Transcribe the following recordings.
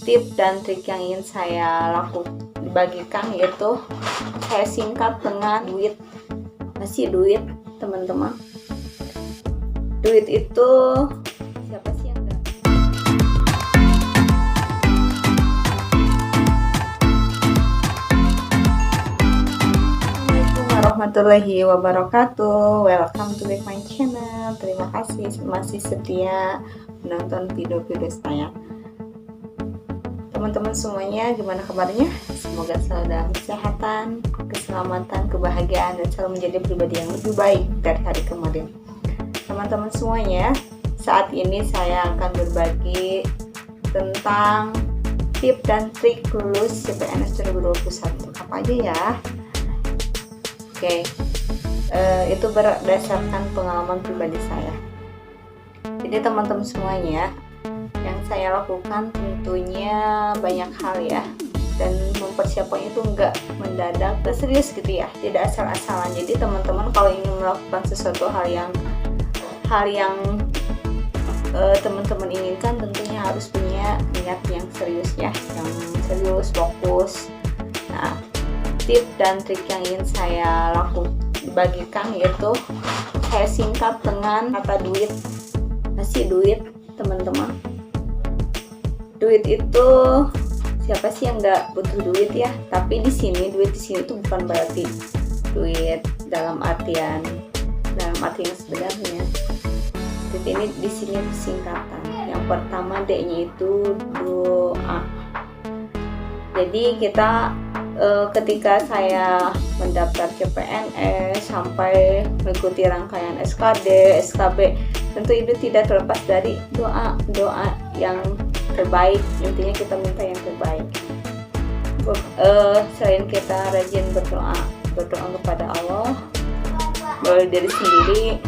tip dan trik yang ingin saya bagikan, yaitu saya singkat dengan duit. Masih duit, teman-teman. Duit itu siapa sih yang enggak? Assalamualaikum warahmatullahi wabarakatuh. Welcome to my channel. Terima kasih masih setia menonton video-video saya. Teman-teman semuanya, gimana kabarnya? Semoga selalu dalam kesehatan, keselamatan, kebahagiaan, dan selalu menjadi pribadi yang lebih baik dari hari kemarin. Teman-teman semuanya, saat ini saya akan berbagi tentang tip dan trik lulus CPNS 2021. Apa aja ya? Oke, itu berdasarkan pengalaman pribadi saya. Jadi teman-teman semuanya, yang saya lakukan tentunya banyak hal ya, dan mempersiapkannya itu enggak mendadak, serius gitu ya, tidak asal-asalan. Jadi teman-teman kalau ingin melakukan sesuatu hal yang teman-teman inginkan, tentunya harus punya niat yang serius ya, yang serius, fokus. Nah, tip dan trik yang ingin saya bagikan yaitu saya singkat dengan kata duit. Masih duit, teman-teman. Duit itu siapa sih yang nggak butuh duit ya? Tapi di sini duit di sini itu bukan berarti duit dalam artian yang sebenarnya. Duit ini di sini singkatan. Yang pertama D-nya itu doa. Jadi kita ketika saya mendaftar CPNS sampai mengikuti rangkaian SKD, SKB, tentu itu tidak terlepas dari doa yang terbaik. Intinya kita minta yang terbaik. Selain kita rajin berdoa kepada Allah, melalui diri sendiri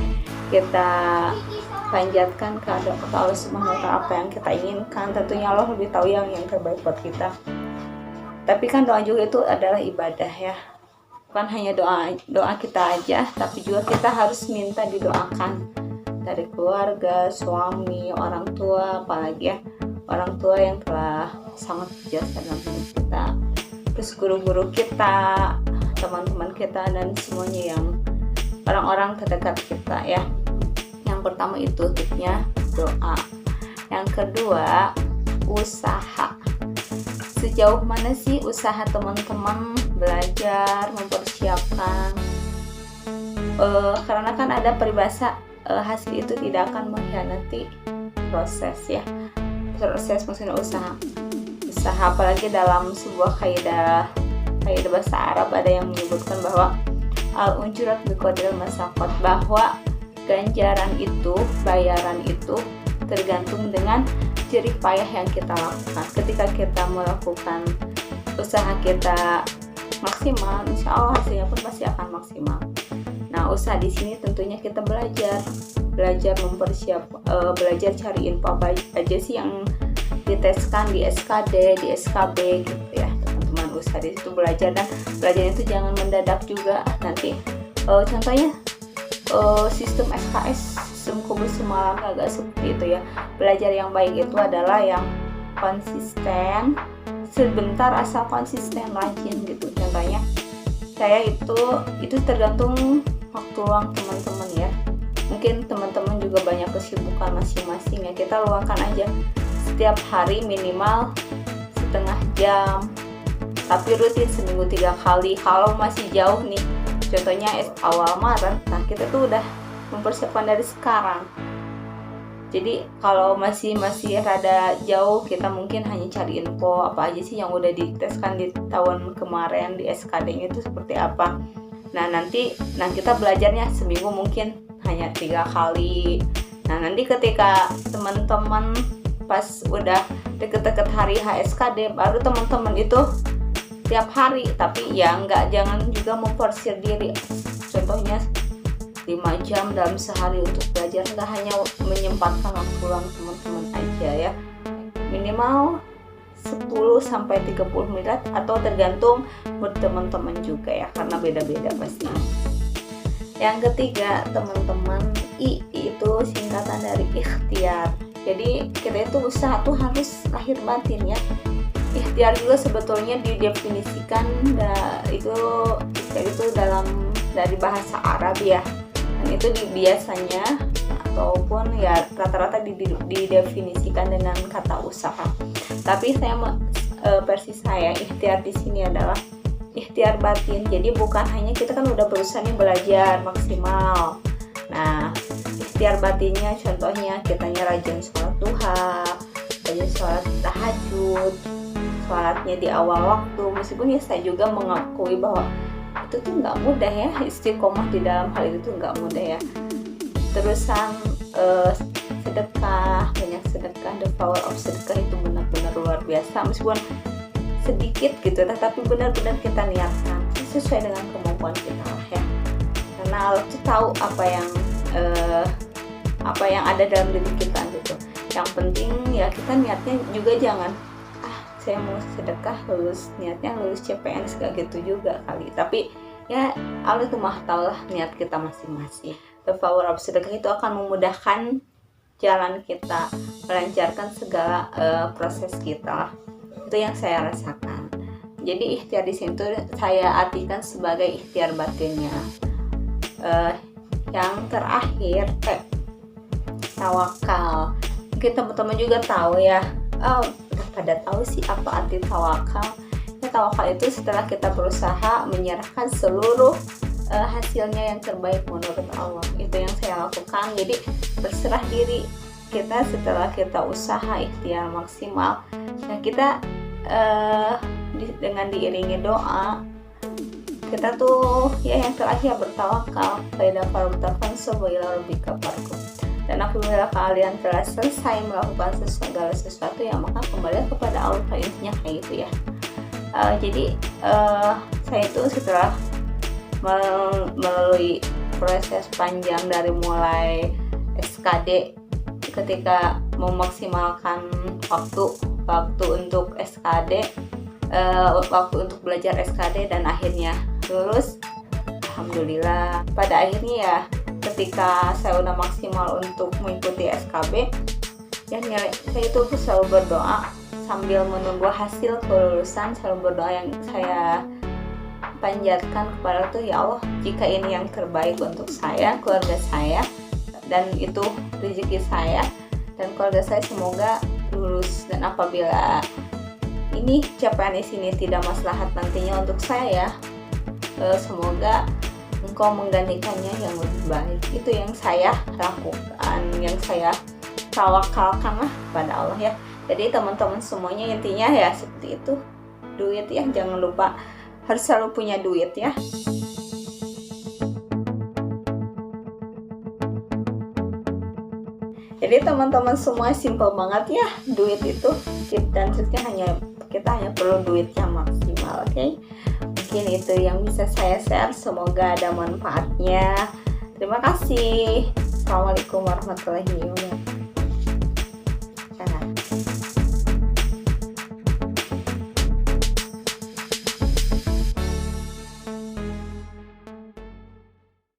kita panjatkan ke Allah Subhanahu wa Ta'ala apa yang kita inginkan. Tentunya Allah lebih tahu yang terbaik buat kita. Tapi kan doa juga itu adalah ibadah ya, bukan hanya doa kita aja, tapi juga kita harus minta didoakan dari keluarga, suami, orang tua, apalagi ya orang tua yang telah sangat berjasa dalam hidup kita, terus guru-guru kita, teman-teman kita, dan semuanya yang orang-orang terdekat kita ya. Yang pertama itu tipnya doa. Yang kedua, usaha. Sejauh mana sih usaha teman-teman belajar, mempersiapkan? Karena kan ada peribahasa hasil itu tidak akan mengkhianati proses ya. Proses maksudnya usaha, apalagi dalam sebuah kaidah bahasa Arab ada yang menyebutkan bahwa al-unjurat biqadril masaqat, bahwa ganjaran itu, bayaran itu tergantung dengan jerih payah yang kita lakukan. Ketika kita melakukan usaha kita maksimal, insya Allah hasilnya pun pasti akan maksimal. Nah, usaha di sini tentunya kita belajar belajar cari info apa aja sih yang diteskan di SKD, di SKB gitu ya, teman-teman. Usaha di situ belajar, dan belajar itu jangan mendadak juga. Nanti contohnya sistem SKS, sistem kubus semalam, agak seperti itu ya. Belajar yang baik itu adalah yang konsisten, sebentar asal konsisten, rajin gitu. Contohnya saya itu tergantung waktu luang teman-teman ya. Mungkin teman-teman juga banyak kesibukan masing-masing ya. Kita luangkan aja setiap hari minimal setengah jam, tapi rutin seminggu 3 kali. Kalau masih jauh nih, contohnya awal Maret, nah kita tuh udah mempersiapkan dari sekarang. Jadi kalau masih rada jauh, kita mungkin hanya cari info apa aja sih yang udah diteskan di tahun kemarin di SKD-nya itu seperti apa. Nah kita belajarnya seminggu mungkin hanya 3 kali. Nah nanti ketika teman-teman pas udah deket-deket hari HSKD, baru teman-teman itu tiap hari. Tapi ya jangan juga memforsir diri. Contohnya 5 jam dalam sehari untuk belajar, nggak hanya menyempatkan waktu luang teman-teman aja ya. Minimal 10-30 menit, atau tergantung mood teman-teman juga ya, karena beda-beda pasti. Yang ketiga, teman-teman, I itu singkatan dari ikhtiar. Jadi kita itu usaha tuh harus lahir batin ya. ikhtiar juga sebetulnya didefinisikan itu dari bahasa Arab ya, dan itu biasanya ataupun ya rata-rata didefinisikan dengan kata usaha. Tapi versi saya ikhtiar di sini adalah ikhtiar batin. Jadi bukan hanya kita kan udah berusaha nih belajar maksimal. Nah, ikhtiar batinnya contohnya kitanya rajin sholat duha, rajin sholat tahajud, sholatnya di awal waktu. Meskipun ya saya juga mengakui bahwa itu tuh nggak mudah ya, istiqomah di dalam hal itu tuh nggak mudah ya. Terusan sedekah, banyak sedekah, the power of sedekah itu benar-benar luar biasa. Meskipun sedikit gitu, tetapi benar-benar kita niatkan sesuai dengan kemampuan kita lah ya. Karena Allah tuh tahu apa yang ada dalam diri kita gitu. Yang penting ya kita niatnya juga jangan saya mau sedekah niatnya lulus CPNS gak gitu juga kali. Tapi ya Allah tuh mah tahu lah niat kita masing-masing. The power of sedekah itu akan memudahkan jalan kita, melancarkan segala proses kita. Itu yang saya rasakan. Jadi ikhtiar di sini tuh saya artikan sebagai ikhtiar batinnya. Yang terakhir tawakal. Mungkin teman-teman juga tahu ya. Udah pada tahu sih apa arti tawakal. Ya, tawakal itu setelah kita berusaha menyerahkan seluruh hasilnya yang terbaik menurut Allah. Itu yang saya lakukan. Jadi berserah diri kita setelah kita usaha ikhtiar maksimal. Nah kita dengan diiringi doa kita tuh ya yang terakhir bertawakal pada farutafan sebaiklah lebih kabarku. Dan apabila kalian telah selesai melakukan segala sesuatu ya maka kembali kepada Allah. Intinya kayak gitu ya. Jadi saya itu setelah melalui proses panjang dari mulai SKD ketika memaksimalkan waktu untuk SKD, waktu untuk belajar SKD dan akhirnya lulus. Alhamdulillah pada akhirnya ya ketika saya udah maksimal untuk mengikuti SKB ya saya itu selalu berdoa sambil menunggu hasil kelulusan, selalu berdoa yang saya panjatkan kepada Tuhan, ya Allah jika ini yang terbaik untuk saya, keluarga saya, dan itu rezeki saya dan keluarga saya semoga lulus. Dan apabila ini CPNS ini tidak maslahat nantinya untuk saya, semoga Engkau menggantikannya yang lebih baik. Itu yang saya lakukan, yang saya tawakalkan lah pada Allah ya. Jadi teman-teman semuanya intinya ya seperti itu. Duit ya, jangan lupa harus selalu punya duit ya. Jadi teman-teman semua simple banget ya, duit itu tip dan triknya kita hanya perlu duit yang maksimal, oke? Mungkin itu yang bisa saya share, semoga ada manfaatnya. Terima kasih. Assalamualaikum warahmatullahi wabarakatuh.